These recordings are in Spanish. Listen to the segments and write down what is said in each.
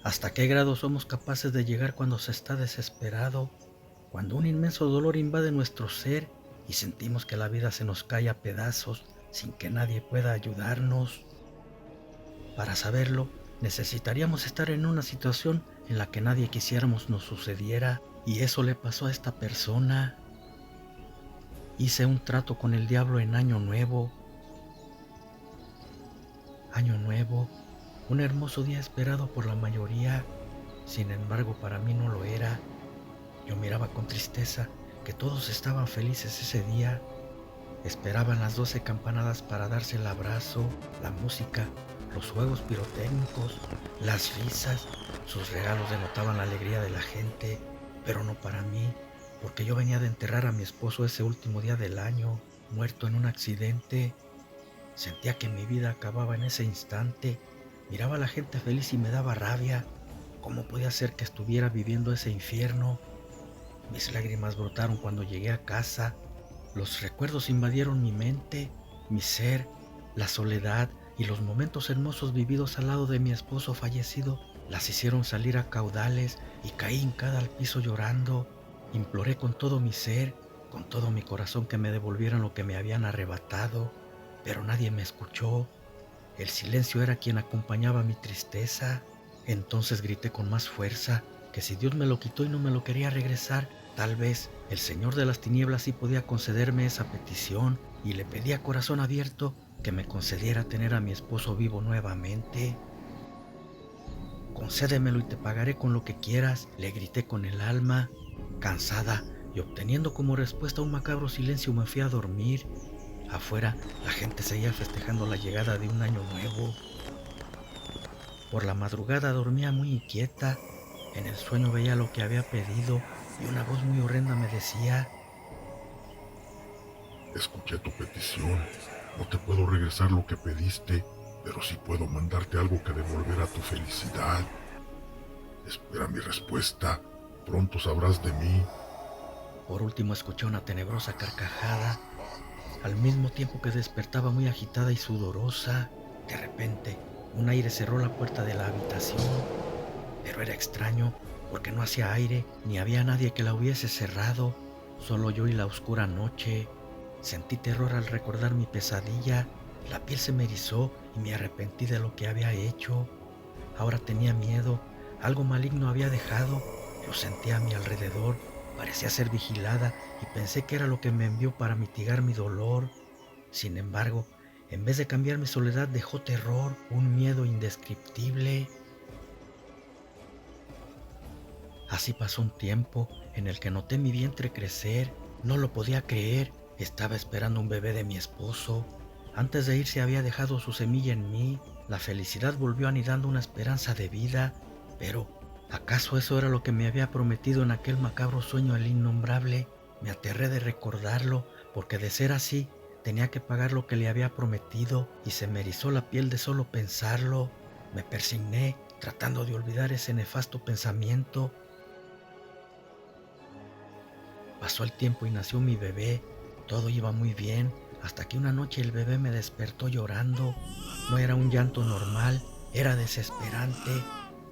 ¿Hasta qué grado somos capaces de llegar cuando se está desesperado? Cuando un inmenso dolor invade nuestro ser y sentimos que la vida se nos cae a pedazos sin que nadie pueda ayudarnos. Para saberlo, necesitaríamos estar en una situación en la que nadie quisiéramos nos sucediera, y eso le pasó a esta persona. Hice un trato con el diablo en Año Nuevo. Año Nuevo, un hermoso día esperado por la mayoría. Sin embargo, para mí no lo era. Yo miraba con tristeza que todos estaban felices ese día. Esperaban las 12 campanadas para darse el abrazo, la música, los juegos pirotécnicos, las risas. Sus regalos denotaban la alegría de la gente, pero no para mí, porque yo venía de enterrar a mi esposo ese último día del año, muerto en un accidente. Sentía que mi vida acababa en ese instante. Miraba a la gente feliz y me daba rabia. ¿Cómo podía ser que estuviera viviendo ese infierno? Mis lágrimas brotaron cuando llegué a casa. Los recuerdos invadieron mi mente, mi ser, la soledad y los momentos hermosos vividos al lado de mi esposo fallecido las hicieron salir a caudales y caí hincada al piso llorando. Imploré con todo mi ser, con todo mi corazón que me devolvieran lo que me habían arrebatado, pero nadie me escuchó. El silencio era quien acompañaba mi tristeza. Entonces grité con más fuerza que si Dios me lo quitó y no me lo quería regresar, tal vez el Señor de las tinieblas sí podía concederme esa petición, y le pedí a corazón abierto que me concediera tener a mi esposo vivo nuevamente. Concédemelo y te pagaré con lo que quieras, le grité con el alma. Cansada y obteniendo como respuesta un macabro silencio, me fui a dormir. Afuera, la gente seguía festejando la llegada de un año nuevo. Por la madrugada dormía muy inquieta. En el sueño veía lo que había pedido y una voz muy horrenda me decía: Escuché tu petición. No te puedo regresar lo que pediste, pero sí puedo mandarte algo que devolverá tu felicidad. Espera mi respuesta. Pronto sabrás de mí. Por último escuché una tenebrosa carcajada, al mismo tiempo que despertaba muy agitada y sudorosa. De repente, un aire cerró la puerta de la habitación, pero era extraño porque no hacía aire ni había nadie que la hubiese cerrado, solo yo y la oscura noche. Sentí terror al recordar mi pesadilla, la piel se me erizó y me arrepentí de lo que había hecho. Ahora tenía miedo, algo maligno había dejado. Lo sentía a mi alrededor, parecía ser vigilada y pensé que era lo que me envió para mitigar mi dolor. Sin embargo, en vez de cambiar mi soledad, dejó terror, un miedo indescriptible. Así pasó un tiempo en el que noté mi vientre crecer. No lo podía creer, estaba esperando un bebé de mi esposo. Antes de irse había dejado su semilla en mí. La felicidad volvió anidando una esperanza de vida. Pero, ¿acaso eso era lo que me había prometido en aquel macabro sueño el innombrable? Me aterré de recordarlo, porque de ser así, tenía que pagar lo que le había prometido, y se me erizó la piel de solo pensarlo. Me persigné, tratando de olvidar ese nefasto pensamiento. Pasó el tiempo y nació mi bebé. Todo iba muy bien, hasta que una noche el bebé me despertó llorando. No era un llanto normal, era desesperante,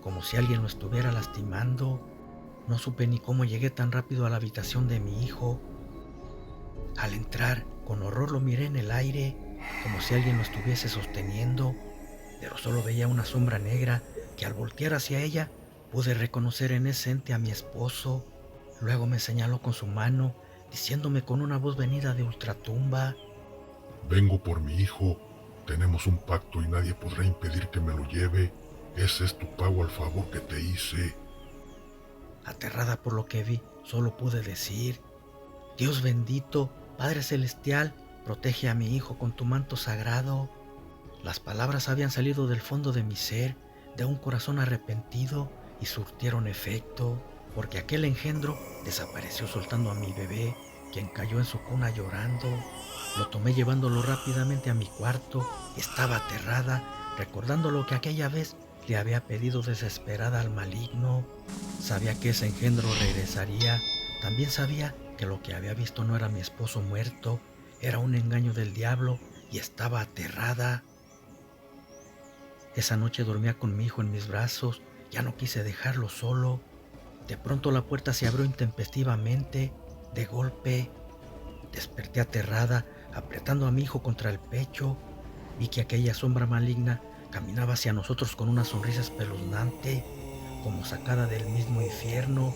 como si alguien lo estuviera lastimando. No supe ni cómo llegué tan rápido a la habitación de mi hijo. Al entrar, con horror lo miré en el aire, como si alguien lo estuviese sosteniendo, pero solo veía una sombra negra que al voltear hacia ella pude reconocer en ese ente a mi esposo. Luego me señaló con su mano, diciéndome con una voz venida de ultratumba: Vengo por mi hijo. Tenemos un pacto y nadie podrá impedir que me lo lleve. Ese es tu pago al favor que te hice. Aterrada por lo que vi, solo pude decir: Dios bendito, Padre celestial, protege a mi hijo con tu manto sagrado. Las palabras habían salido del fondo de mi ser, de un corazón arrepentido, y surtieron efecto, porque aquel engendro desapareció soltando a mi bebé, quien cayó en su cuna llorando. Lo tomé llevándolo rápidamente a mi cuarto. Estaba aterrada, recordando lo que aquella vez le había pedido desesperada al maligno. Sabía que ese engendro regresaría. También sabía que lo que había visto no era mi esposo muerto, era un engaño del diablo, y estaba aterrada. Esa noche dormía con mi hijo en mis brazos, Ya no quise dejarlo solo. De pronto la puerta se abrió intempestivamente, de golpe. Desperté aterrada, apretando a mi hijo contra el pecho. Vi que aquella sombra maligna caminaba hacia nosotros con una sonrisa espeluznante, como sacada del mismo infierno.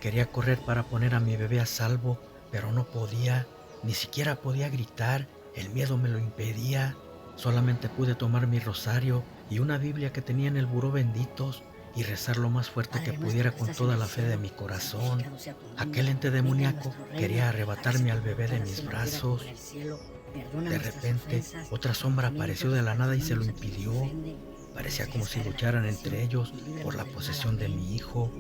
Quería correr para poner a mi bebé a salvo, pero no podía, ni siquiera podía gritar, el miedo me lo impedía. Solamente pude tomar mi rosario y una Biblia que tenía en el buró benditos y rezar lo más fuerte que pudiera con toda la fe de mi corazón. Aquel ente demoníaco quería arrebatarme al bebé de mis brazos. De repente, otra sombra apareció de la nada y se lo impidió. Parecía como si lucharan entre ellos por la posesión de mi hijo.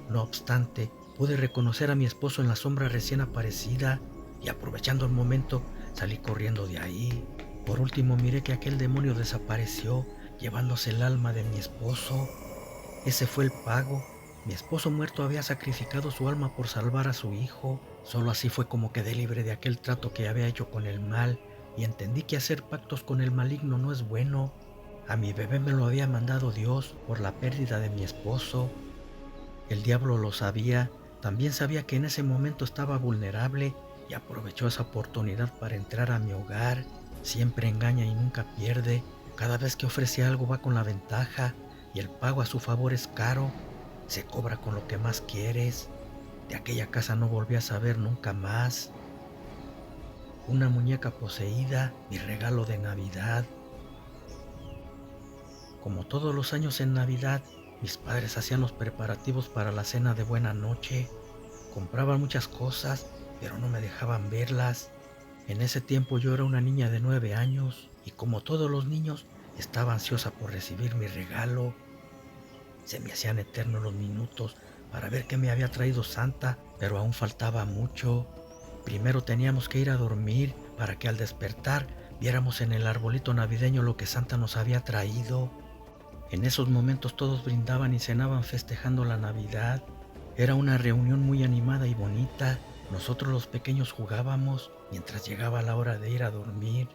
No obstante, pude reconocer a mi esposo en la sombra recién aparecida y aprovechando el momento salí corriendo de ahí. Por último miré que aquel demonio desapareció, llevándose el alma de mi esposo. Ese fue el pago. Mi esposo muerto había sacrificado su alma por salvar a su hijo. Solo así fue como quedé libre de aquel trato que había hecho con el mal y entendí que hacer pactos con el maligno no es bueno. A mi bebé me lo había mandado Dios por la pérdida de mi esposo. El diablo lo sabía, también sabía que en ese momento estaba vulnerable y aprovechó esa oportunidad para entrar a mi hogar. Siempre engaña y nunca pierde. Cada vez que ofrece algo va con la ventaja y el pago a su favor es caro. Se cobra con lo que más quieres. De aquella casa no volví a saber nunca más. Una muñeca poseída, mi regalo de Navidad. Como todos los años en Navidad, mis padres hacían los preparativos para la cena de buena noche. Compraban muchas cosas, pero no me dejaban verlas. En ese tiempo yo era una niña de 9 años y como todos los niños, estaba ansiosa por recibir mi regalo. Se me hacían eternos los minutos para ver qué me había traído Santa, pero aún faltaba mucho. Primero teníamos que ir a dormir para que al despertar viéramos en el arbolito navideño lo que Santa nos había traído. En esos momentos todos brindaban y cenaban festejando la Navidad. Era una reunión muy animada y bonita. Nosotros los pequeños jugábamos mientras llegaba la hora de ir a dormir.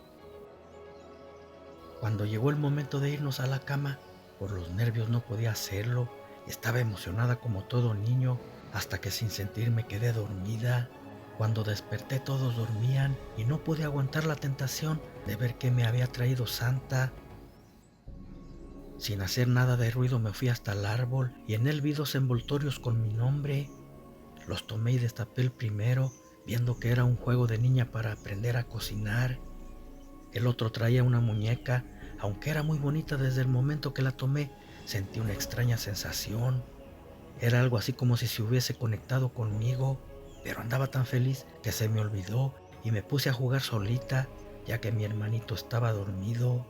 Cuando llegó el momento de irnos a la cama, por los nervios no podía hacerlo. Estaba emocionada como todo niño, hasta que sin sentir me quedé dormida. Cuando desperté todos dormían y no pude aguantar la tentación de ver qué me había traído Santa. Sin hacer nada de ruido me fui hasta el árbol y en él vi 2 envoltorios con mi nombre. Los tomé y destapé el primero, viendo que era un juego de niña para aprender a cocinar. El otro traía una muñeca, aunque era muy bonita desde el momento que la tomé, sentí una extraña sensación. Era algo así como si se hubiese conectado conmigo, pero andaba tan feliz que se me olvidó y me puse a jugar solita, ya que mi hermanito estaba dormido.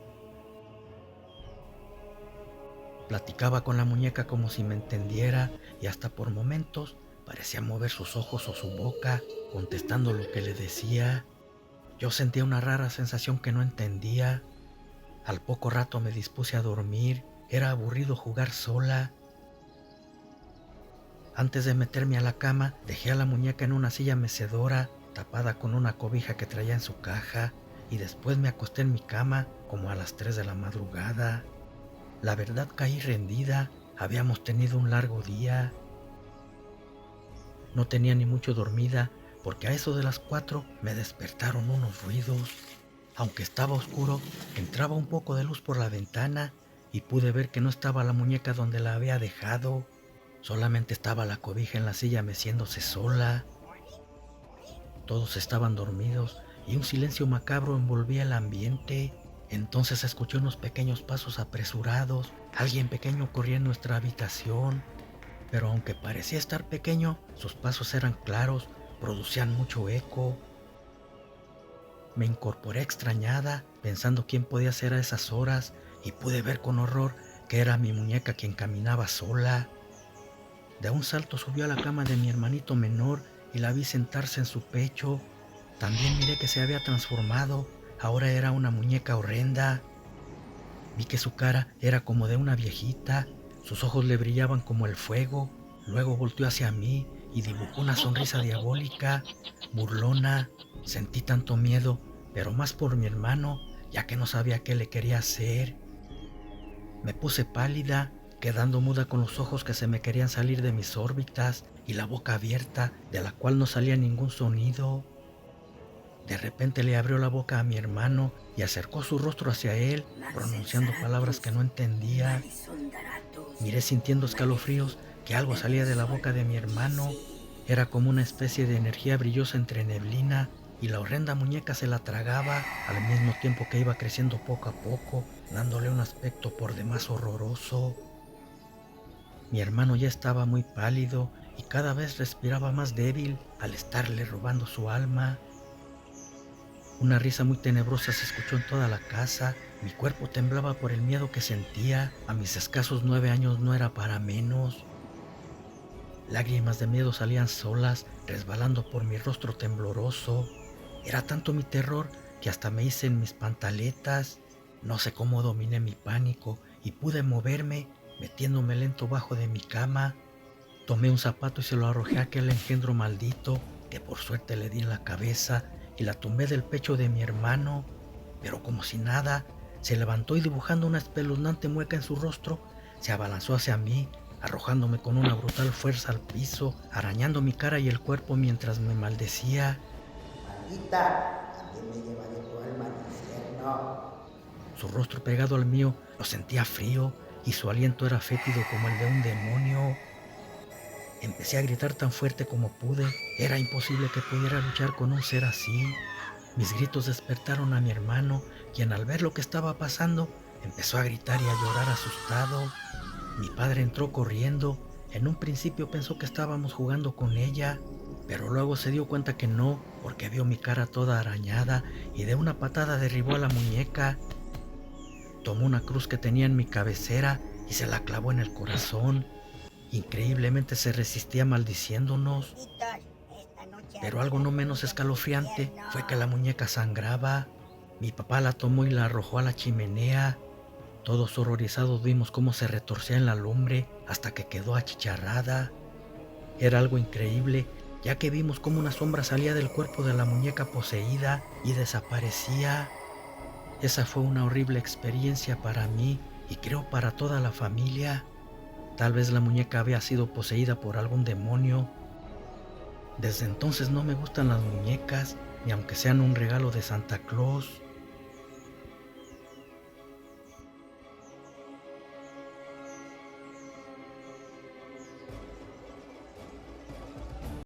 Platicaba con la muñeca como si me entendiera y hasta por momentos parecía mover sus ojos o su boca, contestando lo que le decía. Yo sentía una rara sensación que no entendía. Al poco rato me dispuse a dormir. Era aburrido jugar sola. Antes de meterme a la cama, dejé a la muñeca en una silla mecedora, tapada con una cobija que traía en su caja, y después me acosté en mi cama como a las 3 de la madrugada. La verdad caí rendida. Habíamos tenido un largo día. No tenía ni mucho dormida, porque a eso de las 4 me despertaron unos ruidos. Aunque estaba oscuro, entraba un poco de luz por la ventana y pude ver que no estaba la muñeca donde la había dejado. Solamente estaba la cobija en la silla meciéndose sola. Todos estaban dormidos y un silencio macabro envolvía el ambiente. Entonces escuché unos pequeños pasos apresurados. Alguien pequeño corría en nuestra habitación. Pero aunque parecía estar pequeño, sus pasos eran claros, producían mucho eco. Me incorporé extrañada, pensando quién podía ser a esas horas, y pude ver con horror que era mi muñeca quien caminaba sola. De un salto subió a la cama de mi hermanito menor y la vi sentarse en su pecho. También miré que se había transformado, ahora era una muñeca horrenda. Vi que su cara era como de una viejita, sus ojos le brillaban como el fuego. Luego volteó hacia mí y dibujó una sonrisa diabólica, burlona. Sentí tanto miedo, pero más por mi hermano, ya que no sabía qué le quería hacer. Me puse pálida, quedando muda con los ojos que se me querían salir de mis órbitas y la boca abierta, de la cual no salía ningún sonido. De repente le abrió la boca a mi hermano y acercó su rostro hacia él, pronunciando palabras que no entendía. Miré sintiendo escalofríos que algo salía de la boca de mi hermano. Era como una especie de energía brillosa entre neblina, y la horrenda muñeca se la tragaba al mismo tiempo que iba creciendo poco a poco, dándole un aspecto por demás horroroso. Mi hermano ya estaba muy pálido y cada vez respiraba más débil al estarle robando su alma. Una risa muy tenebrosa se escuchó en toda la casa. Mi cuerpo temblaba por el miedo que sentía. A mis escasos 9 años no era para menos. Lágrimas de miedo salían solas, resbalando por mi rostro tembloroso. Era tanto mi terror que hasta me hice en mis pantaletas. No sé cómo dominé mi pánico y pude moverme, metiéndome lento bajo de mi cama. Tomé un zapato y se lo arrojé a aquel engendro maldito, que por suerte le di en la cabeza, y la tumbé del pecho de mi hermano. Pero como si nada, se levantó y, dibujando una espeluznante mueca en su rostro, se abalanzó hacia mí, arrojándome con una brutal fuerza al piso, arañando mi cara y el cuerpo mientras me maldecía. Maldita, también me llevaré tu alma al infierno. Su rostro pegado al mío lo sentía frío y su aliento era fétido como el de un demonio. Empecé a gritar tan fuerte como pude. Era imposible que pudiera luchar con un ser así. Mis gritos despertaron a mi hermano, quien, al ver lo que estaba pasando, empezó a gritar y a llorar asustado. Mi padre entró corriendo. En un principio pensó que estábamos jugando con ella, pero luego se dio cuenta que no, porque vio mi cara toda arañada y de una patada derribó a la muñeca. Tomó una cruz que tenía en mi cabecera y se la clavó en el corazón. Increíblemente se resistía maldiciéndonos, pero algo no menos escalofriante fue que la muñeca sangraba. Mi papá la tomó y la arrojó a la chimenea. Todos horrorizados vimos cómo se retorcía en la lumbre hasta que quedó achicharrada. Era algo increíble, ya que vimos cómo una sombra salía del cuerpo de la muñeca poseída y desaparecía. Esa fue una horrible experiencia para mí y creo para toda la familia. Tal vez la muñeca había sido poseída por algún demonio. Desde entonces no me gustan las muñecas, ni aunque sean un regalo de Santa Claus.